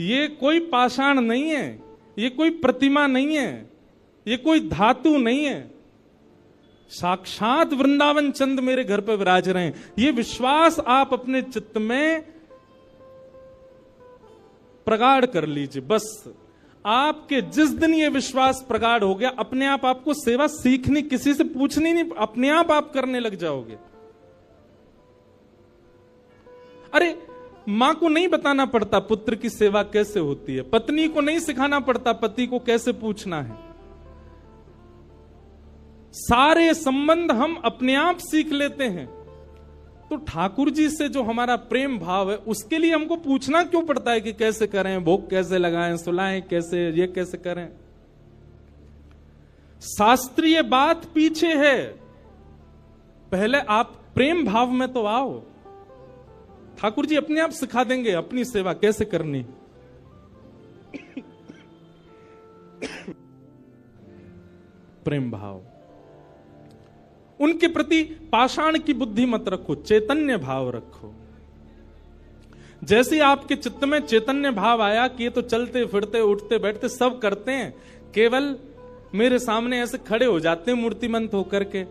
ये कोई पाषाण नहीं है, ये कोई प्रतिमा नहीं है, ये कोई धातु नहीं है, साक्षात वृंदावन चंद मेरे घर पर विराज रहे हैं। ये विश्वास आप अपने चित्त में प्रगाढ़ कर लीजिए। बस आपके जिस दिन ये विश्वास प्रगाढ़ हो गया, अपने आप आपको सेवा सीखनी, किसी से पूछनी नहीं, अपने आप करने लग जाओगे। अरे मां को नहीं बताना पड़ता पुत्र की सेवा कैसे होती है, पत्नी को नहीं सिखाना पड़ता पति को कैसे पूछना है। सारे संबंध हम अपने आप सीख लेते हैं। तो ठाकुर जी से जो हमारा प्रेम भाव है, उसके लिए हमको पूछना क्यों पड़ता है कि कैसे करें, भोग कैसे लगाएं, सुलाएं कैसे, ये कैसे करें। शास्त्रीय बात पीछे है, पहले आप प्रेम भाव में तो आओ। ठाकुर जी अपने आप सिखा देंगे अपनी सेवा कैसे करनी। प्रेम भाव, उनके प्रति पाषाण की बुद्धि मत रखो, चैतन्य भाव रखो। जैसे आपके चित्त में चैतन्य भाव आया कि ये तो चलते फिरते उठते बैठते सब करते हैं, केवल मेरे सामने ऐसे खड़े हो जाते हैं मूर्तिमंत होकर के,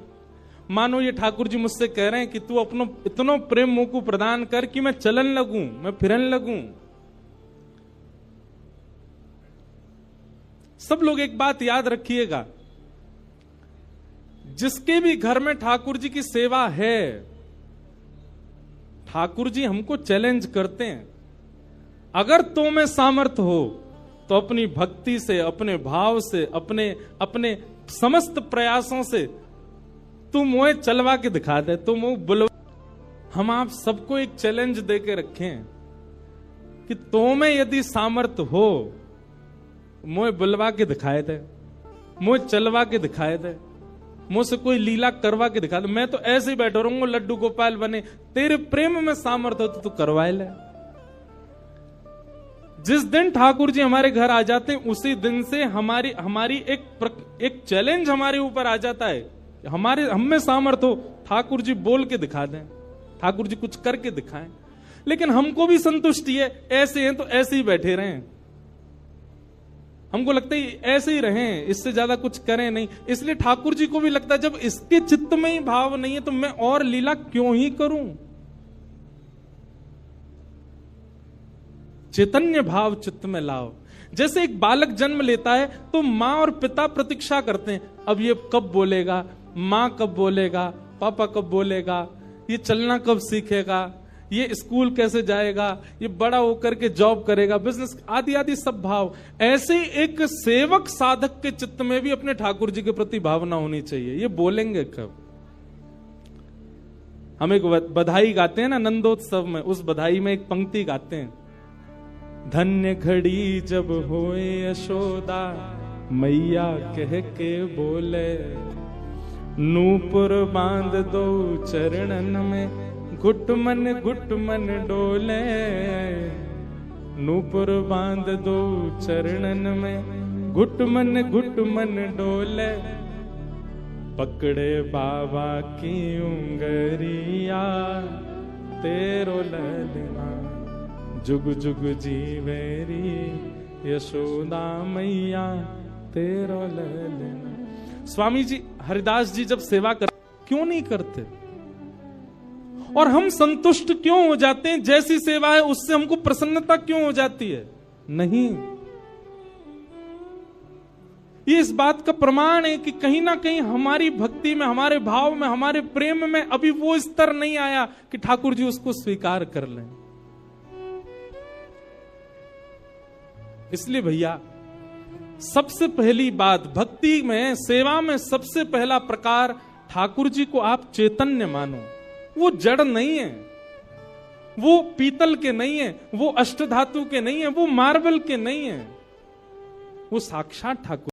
मानो ये ठाकुर जी मुझसे कह रहे हैं कि तू अपनो इतनो प्रेम मुंह को प्रदान कर कि मैं चलन लगूं, मैं फिरन लगूं। सब लोग एक बात याद रखिएगा, जिसके भी घर में ठाकुर जी की सेवा है, ठाकुर जी हमको चैलेंज करते हैं, अगर तो में सामर्थ्य हो तो अपनी भक्ति से, अपने भाव से, अपने समस्त प्रयासों से तू मुझे चलवा के दिखा दे, तू मुझे बुलवा। हम आप सबको एक चैलेंज दे के रखें कि तो में यदि सामर्थ्य हो, मुझे बुलवा के दिखाए दे, मुझे चलवा के दिखाए दे, मुझसे कोई लीला करवा के दिखा दे। मैं तो ऐसे ही बैठा रहूंगा लड्डू गोपाल बने, तेरे प्रेम में सामर्थ्य हो तो तू करवाए ले। जिस दिन ठाकुर जी हमारे घर आ जाते हैं, उसी दिन से हमारी एक चैलेंज हमारे ऊपर आ जाता है। हम में सामर्थ्य हो, ठाकुर जी बोल के दिखा दें, ठाकुर जी कुछ करके दिखाएं। लेकिन हमको भी संतुष्टि है, ऐसे हैं तो ऐसे ही बैठे रहें, हमको लगता है ऐसे ही रहें, इससे ज्यादा कुछ करें नहीं। इसलिए ठाकुर जी को भी लगता है जब इसके चित्त में ही भाव नहीं है तो मैं और लीला क्यों ही करूं। चैतन्य भाव चित्त में लाओ। जैसे एक बालक जन्म लेता है तो मां और पिता प्रतीक्षा करते हैं, अब ये कब बोलेगा, मां कब बोलेगा, पापा कब बोलेगा, ये चलना कब सीखेगा, ये स्कूल कैसे जाएगा, ये बड़ा होकर के जॉब करेगा, बिजनेस आदि आदि सब भाव। ऐसे एक सेवक साधक के चित्त में भी अपने ठाकुर जी के प्रति भावना होनी चाहिए, ये बोलेंगे कब। हम एक बधाई गाते हैं ना नंदोत्सव में, उस बधाई में एक पंक्ति गाते हैं, धन्य घड़ी जब होए यशोदा मैया कह के बोले, नूपुर बांध दो चरणन में घुट मन डोले, नूपुर बांध दो चरणन में घुट मन डोले, पकड़े बाबा की उंगरिया तेरो ललना, जुग जुग जीवेरी यशोदा मैया तेरो ललना। स्वामी जी हरिदास जी जब सेवा कर क्यों नहीं करते, और हम संतुष्ट क्यों हो जाते हैं, जैसी सेवा है उससे हमको प्रसन्नता क्यों हो जाती है? नहीं, ये इस बात का प्रमाण है कि कहीं ना कहीं हमारी भक्ति में, हमारे भाव में, हमारे प्रेम में अभी वो स्तर नहीं आया कि ठाकुर जी उसको स्वीकार कर लें। इसलिए भैया सबसे पहली बात भक्ति में, सेवा में सबसे पहला प्रकार, ठाकुर जी को आप चैतन्य मानो। वो जड़ नहीं है, वो पीतल के नहीं है, वो अष्टधातु के नहीं है, वो मार्बल के नहीं है, वो साक्षात ठाकुर